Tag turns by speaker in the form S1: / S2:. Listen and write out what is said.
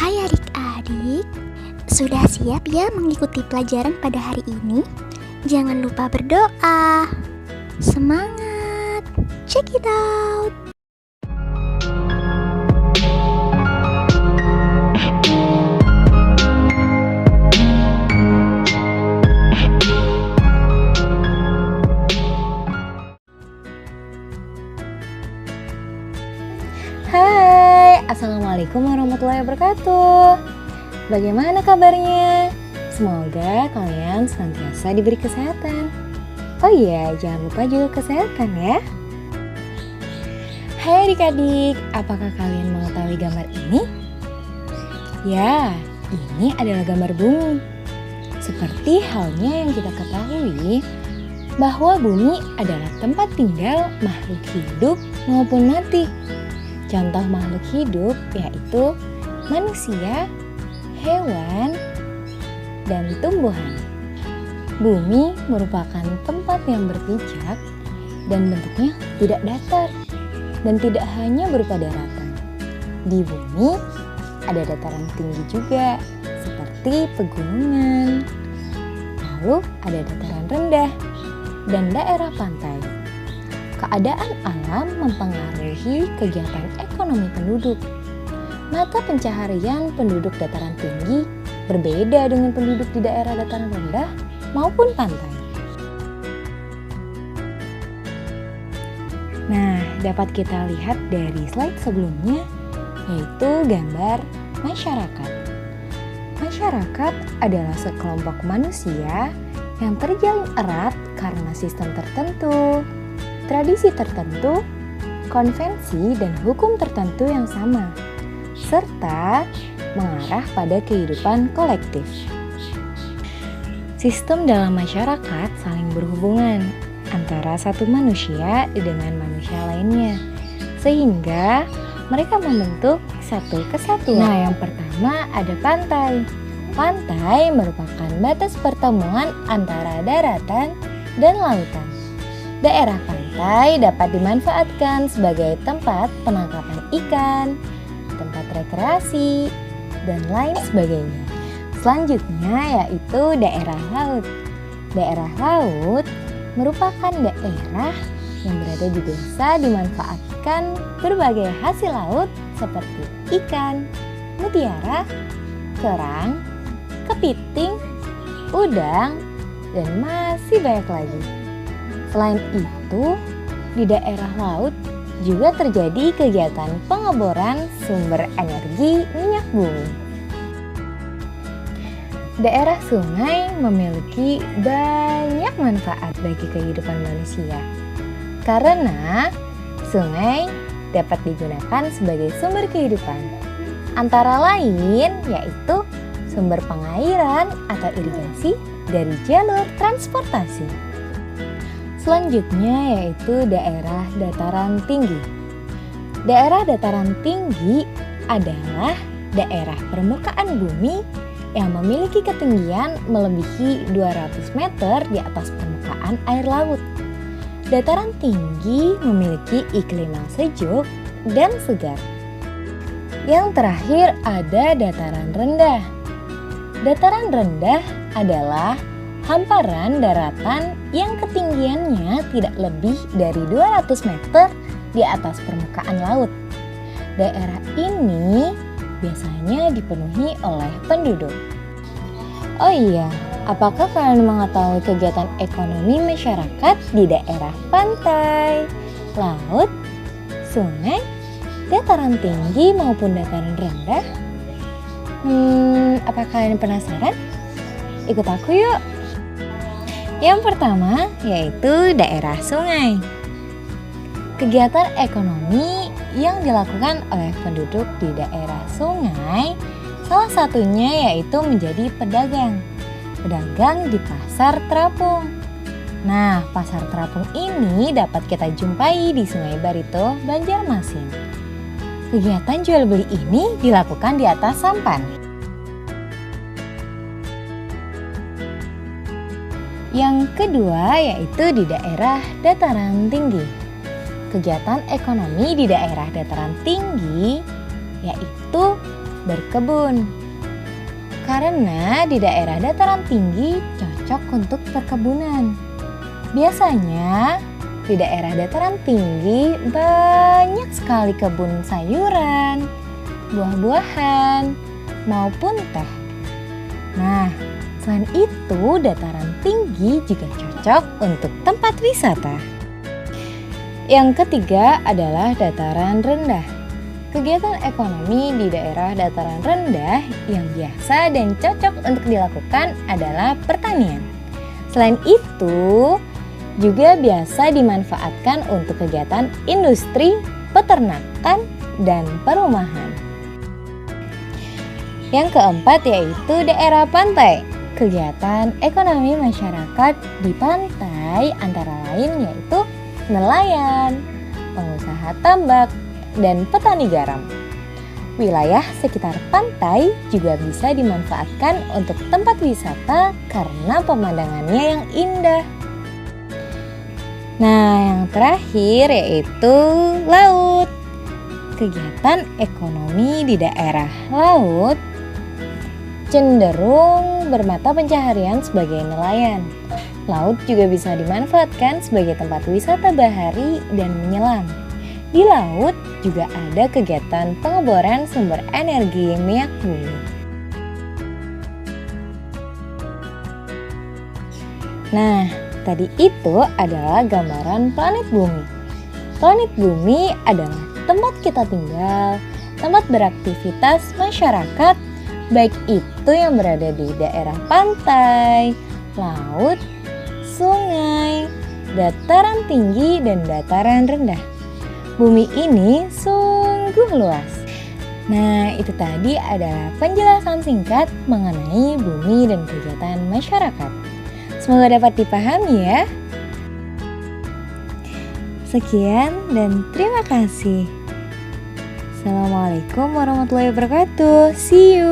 S1: Hai adik-adik, sudah siap ya mengikuti pelajaran pada hari ini? Jangan lupa berdoa. Semangat, check it out.
S2: Hai, Assalamualaikum warahmatullahi wabarakatuh. Bagaimana kabarnya? Semoga kalian senantiasa diberi kesehatan. Oh iya, jangan lupa juga kesehatan ya. Hai adik-adik, apakah kalian mengetahui gambar ini? Ya, ini adalah gambar bumi. Seperti halnya yang kita ketahui bahwa bumi adalah tempat tinggal makhluk hidup maupun mati. Contoh makhluk hidup yaitu manusia, hewan, dan tumbuhan. Bumi merupakan tempat yang berpijak dan bentuknya tidak datar dan tidak hanya berupa daratan. Di bumi ada dataran tinggi juga seperti pegunungan, lalu ada dataran rendah dan daerah pantai. Keadaan alam mempengaruhi kegiatan ekonomi penduduk. Mata pencaharian penduduk dataran tinggi berbeda dengan penduduk di daerah dataran rendah maupun pantai. Nah, dapat kita lihat dari slide sebelumnya, yaitu gambar masyarakat. Masyarakat adalah sekelompok manusia yang terjalin erat karena sistem tertentu, tradisi tertentu, konvensi dan hukum tertentu yang sama, serta mengarah pada kehidupan kolektif. Sistem dalam masyarakat saling berhubungan antara satu manusia dengan manusia lainnya, sehingga mereka membentuk satu kesatuan. Nah, yang pertama ada pantai. Pantai merupakan batas pertemuan antara daratan dan lautan. Daerah pantai dapat dimanfaatkan sebagai tempat penangkapan ikan, tempat rekreasi, dan lain sebagainya. Selanjutnya yaitu daerah laut. Daerah laut merupakan daerah yang berada di desa dimanfaatkan berbagai hasil laut seperti ikan, mutiara, kerang, kepiting, udang, dan masih banyak lagi. Selain itu, di daerah laut juga terjadi kegiatan pengeboran sumber energi minyak bumi. Daerah sungai memiliki banyak manfaat bagi kehidupan manusia, karena sungai dapat digunakan sebagai sumber kehidupan. Antara lain yaitu sumber pengairan atau irigasi dari jalur transportasi. Selanjutnya yaitu daerah dataran tinggi. Daerah dataran tinggi adalah daerah permukaan bumi yang memiliki ketinggian melebihi 200 meter di atas permukaan air laut. Dataran tinggi memiliki iklim yang sejuk dan segar. Yang terakhir ada dataran rendah. Dataran rendah adalah hamparan daratan yang ketinggiannya tidak lebih dari 200 meter di atas permukaan laut. Daerah ini biasanya dipenuhi oleh penduduk. Oh iya, apakah kalian mengetahui kegiatan ekonomi masyarakat di daerah pantai, laut, sungai, dataran tinggi maupun dataran rendah? Apa kalian penasaran? Ikut aku yuk! Yang pertama yaitu daerah sungai. Kegiatan ekonomi yang dilakukan oleh penduduk di daerah sungai salah satunya yaitu menjadi pedagang. Pedagang di pasar terapung. Nah, pasar terapung ini dapat kita jumpai di Sungai Barito, Banjarmasin. Kegiatan jual beli ini dilakukan di atas sampan. Yang kedua yaitu di daerah dataran tinggi. Kegiatan ekonomi di daerah dataran tinggi yaitu berkebun. Karena di daerah dataran tinggi cocok untuk perkebunan. Biasanya di daerah dataran tinggi banyak sekali kebun sayuran, buah-buahan, maupun teh. Nah, selain itu dataran tinggi juga cocok untuk tempat wisata. Yang ketiga adalah dataran rendah. Kegiatan ekonomi di daerah dataran rendah yang biasa dan cocok untuk dilakukan adalah pertanian. Selain itu, juga biasa dimanfaatkan untuk kegiatan industri, peternakan, dan perumahan. Yang keempat yaitu daerah pantai. Kegiatan ekonomi masyarakat di pantai antara lain yaitu nelayan, pengusaha tambak, dan petani garam. Wilayah sekitar pantai juga bisa dimanfaatkan untuk tempat wisata karena pemandangannya yang indah. Nah, yang terakhir yaitu laut. Kegiatan ekonomi di daerah laut cenderung bermata pencaharian sebagai nelayan. Laut juga bisa dimanfaatkan sebagai tempat wisata bahari dan menyelam. Di laut juga ada kegiatan pengeboran sumber energi minyak bumi. Nah, tadi itu adalah gambaran planet bumi. Planet bumi adalah tempat kita tinggal, tempat beraktivitas masyarakat, baik itu yang berada di daerah pantai, laut, sungai, dataran tinggi, dan dataran rendah. Bumi ini sungguh luas. Nah, itu tadi adalah penjelasan singkat mengenai bumi dan kegiatan masyarakat. Semoga dapat dipahami ya. Sekian dan terima kasih. Assalamualaikum warahmatullahi wabarakatuh. See you.